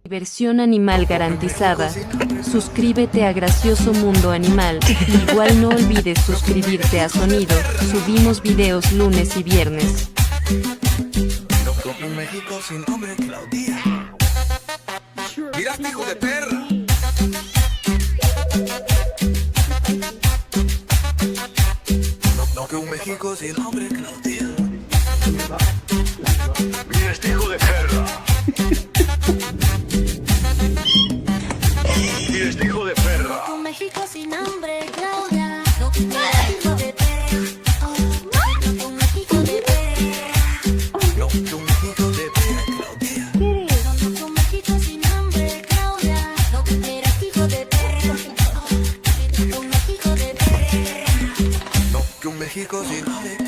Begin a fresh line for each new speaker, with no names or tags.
Diversión animal garantizada. Suscríbete a Gracioso Mundo Animal. Igual no olvides suscribirte a Sonido. Subimos videos lunes y viernes.
En México sin nombre, Claudia. Mira, hijo de perra. No que un México sin nombre, Claudia. Mira este hijo de perra. Mira este hijo de perra.
Un México sin hambre, Claudia. No, hijo de perra. Un México de perra.
No que un México de perra, Claudia.
No, un México sin hambre, Claudia. No, eres hijo de perra. Un México de perra.
No que un México sin nombre.